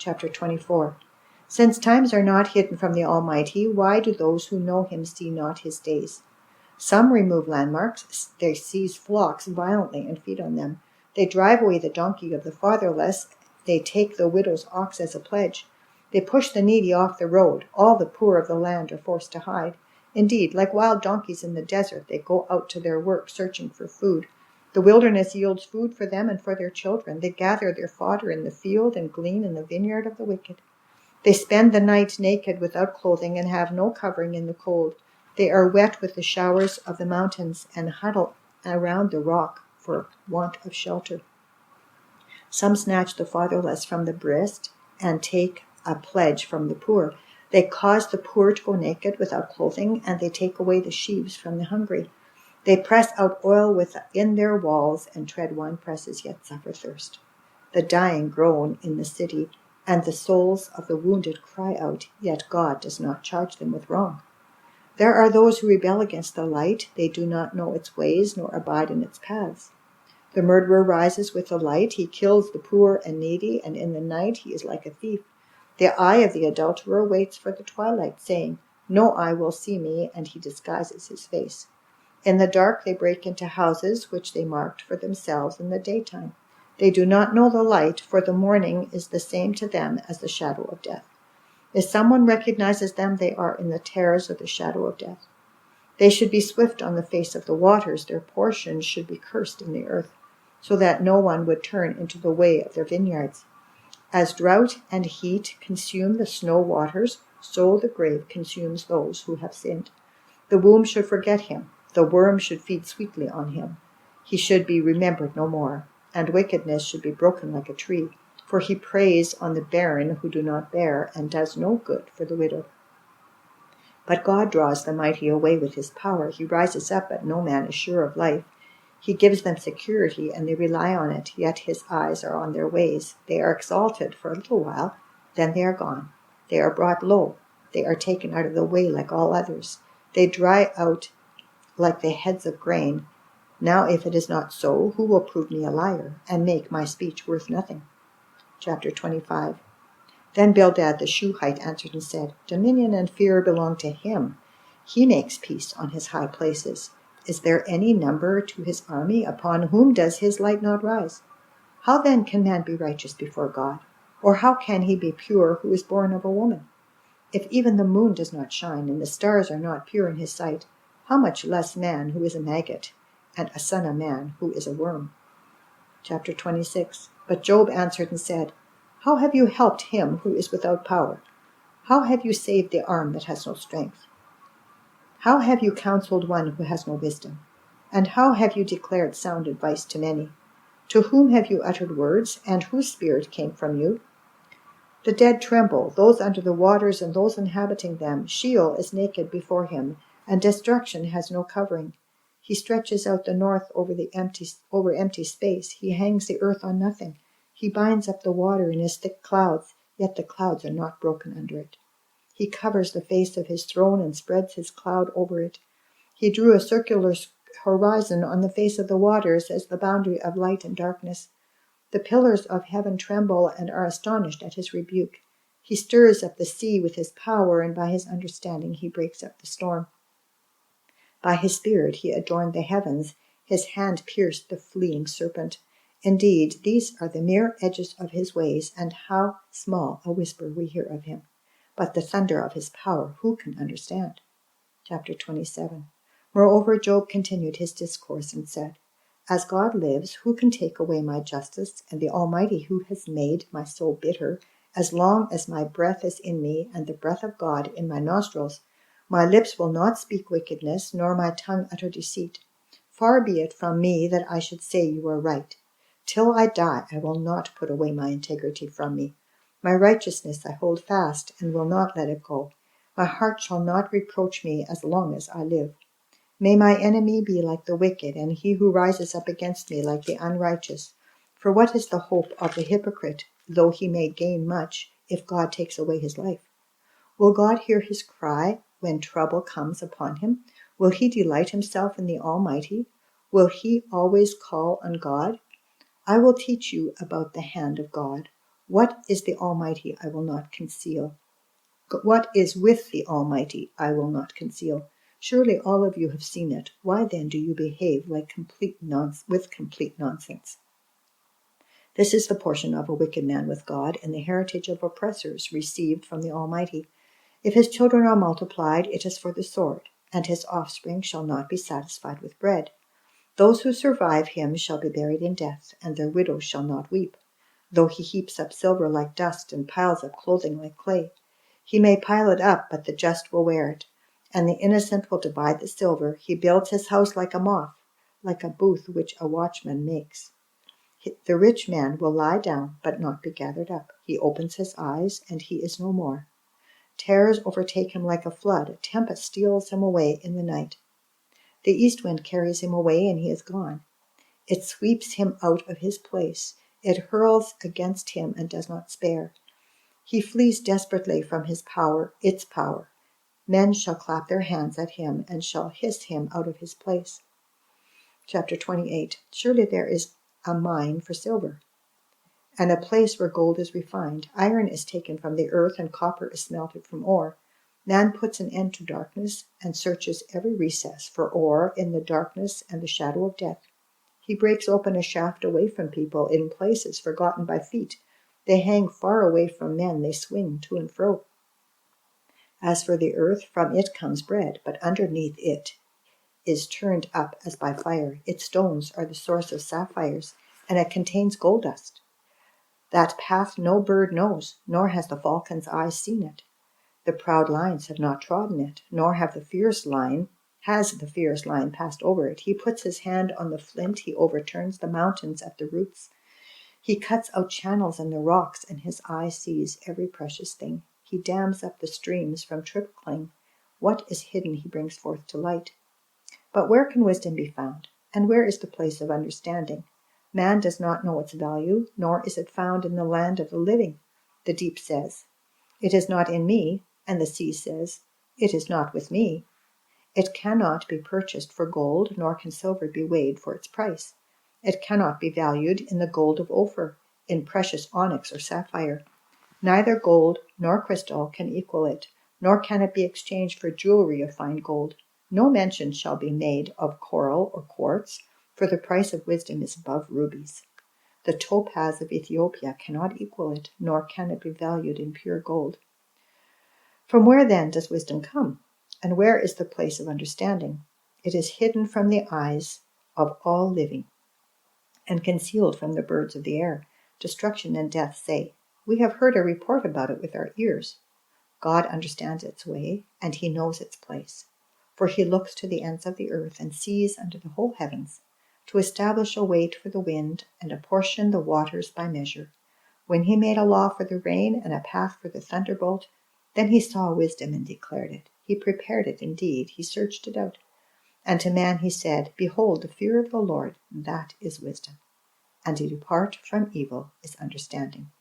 Chapter 24. Since times are not hidden from the Almighty, why do those who know him see not his days? Some remove landmarks, they seize flocks violently and feed on them. They drive away the donkey of the fatherless, they take the widow's ox as a pledge. They push the needy off the road, all the poor of the land are forced to hide. Indeed, like wild donkeys in the desert, they go out to their work searching for food. The wilderness yields food for them and for their children. They gather their fodder in the field and glean in the vineyard of the wicked. They spend the night naked without clothing and have no covering in the cold. They are wet with the showers of the mountains and huddle around the rock for want of shelter. Some snatch the fatherless from the breast and take a pledge from the poor. They cause the poor to go naked without clothing, and they take away the sheaves from the hungry. They press out oil within their walls and tread wine presses, yet suffer thirst. The dying groan in the city, and the souls of the wounded cry out, yet God does not charge them with wrong. There are those who rebel against the light. They do not know its ways, nor abide in its paths. The murderer rises with the light. He kills the poor and needy, and in the night he is like a thief. The eye of the adulterer waits for the twilight, saying, "No eye will see me," and he disguises his face. In the dark they break into houses which they marked for themselves in the daytime. They do not know the light, for the morning is the same to them as the shadow of death. If someone recognizes them, they are in the terrors of the shadow of death. They should be swift on the face of the waters. Their portion should be cursed in the earth, so that no one would turn into the way of their vineyards. As drought and heat consume the snow waters, so the grave consumes those who have sinned. The womb should forget him. The worm should feed sweetly on him. He should be remembered no more, and wickedness should be broken like a tree. For he preys on the barren who do not bear, and does no good for the widow. But God draws the mighty away with his power. He rises up, but no man is sure of life. He gives them security, and they rely on it, yet his eyes are on their ways. They are exalted for a little while, then they are gone. They are brought low. They are taken out of the way like all others. They dry out like the heads of grain. Now if it is not so, who will prove me a liar, and make my speech worth nothing? Chapter 25. Then Bildad the Shuhite answered and said, Dominion and fear belong to him. He makes peace on his high places. Is there any number to his army? Upon whom does his light not rise? How then can man be righteous before God? Or how can he be pure who is born of a woman? If even the moon does not shine, and the stars are not pure in his sight, how much less man who is a maggot, and a son of man who is a worm? Chapter 26. But Job answered and said, How have you helped him who is without power? How have you saved the arm that has no strength? How have you counseled one who has no wisdom? And how have you declared sound advice to many? To whom have you uttered words, and whose spirit came from you? The dead tremble, those under the waters and those inhabiting them. Sheol is naked before him, and destruction has no covering. He stretches out the north over empty space. He hangs the earth on nothing. He binds up the water in his thick clouds, yet the clouds are not broken under it. He covers the face of his throne and spreads his cloud over it. He drew a circular horizon on the face of the waters as the boundary of light and darkness. The pillars of heaven tremble and are astonished at his rebuke. He stirs up the sea with his power, and by his understanding he breaks up the storm. By his spirit he adorned the heavens. His hand pierced the fleeing serpent. Indeed, these are the mere edges of his ways, and how small a whisper we hear of him. But the thunder of his power, who can understand? Chapter 27. Moreover, Job continued his discourse and said, As God lives, who can take away my justice, and the Almighty who has made my soul bitter, as long as my breath is in me, and the breath of God in my nostrils, my lips will not speak wickedness, nor my tongue utter deceit. Far be it from me that I should say you are right. Till I die, I will not put away my integrity from me. My righteousness I hold fast, and will not let it go. My heart shall not reproach me as long as I live. May my enemy be like the wicked, and he who rises up against me like the unrighteous. For what is the hope of the hypocrite, though he may gain much, if God takes away his life? Will God hear his cry when trouble comes upon him? Will he delight himself in the Almighty? Will he always call on God? I will teach you about the hand of God. What is the Almighty I will not conceal? What is with the Almighty I will not conceal? Surely all of you have seen it. Why then do you behave like complete nonsense? This is the portion of a wicked man with God, and the heritage of oppressors received from the Almighty. If his children are multiplied, it is for the sword, and his offspring shall not be satisfied with bread. Those who survive him shall be buried in death, and their widows shall not weep. Though he heaps up silver like dust and piles up clothing like clay, he may pile it up, but the just will wear it, and the innocent will divide the silver. He builds his house like a moth, like a booth which a watchman makes. The rich man will lie down, but not be gathered up. He opens his eyes, and he is no more. Terrors overtake him like a flood. A tempest steals him away in the night. The east wind carries him away, and he is gone. It sweeps him out of his place. It hurls against him and does not spare. He flees desperately from its power. Men shall clap their hands at him and shall hiss him out of his place. Chapter 28. Surely there is a mine for silver, and a place where gold is refined. Iron is taken from the earth, and copper is smelted from ore. Man puts an end to darkness and searches every recess for ore in the darkness and the shadow of death. He breaks open a shaft away from people in places forgotten by feet. They hang far away from men. They swing to and fro. As for the earth, from it comes bread, but underneath it is turned up as by fire. Its stones are the source of sapphires, and it contains gold dust. That path no bird knows, nor has the falcon's eye seen it. The proud lions have not trodden it, nor has the fierce lion passed over it. He puts his hand on the flint, he overturns the mountains at the roots. He cuts out channels in the rocks, and his eye sees every precious thing. He dams up the streams from trickling. What is hidden he brings forth to light. But where can wisdom be found? And where is the place of understanding? Man does not know its value, nor is it found in the land of the living. The deep says, "It is not in me," and the sea says, "It is not with me." It cannot be purchased for gold, nor can silver be weighed for its price. It cannot be valued in the gold of Ophir, in precious onyx or sapphire. Neither gold nor crystal can equal it, nor can it be exchanged for jewelry of fine gold. No mention shall be made of coral or quartz, for the price of wisdom is above rubies. The topaz of Ethiopia cannot equal it, nor can it be valued in pure gold. From where then does wisdom come? And where is the place of understanding? It is hidden from the eyes of all living, and concealed from the birds of the air. Destruction and death say, "We have heard a report about it with our ears." God understands its way, and he knows its place. For he looks to the ends of the earth and sees under the whole heavens, to establish a weight for the wind and apportion the waters by measure. When he made a law for the rain and a path for the thunderbolt, then he saw wisdom and declared it. He prepared it indeed, he searched it out. And to man he said, "Behold, the fear of the Lord, that is wisdom, and to depart from evil is understanding."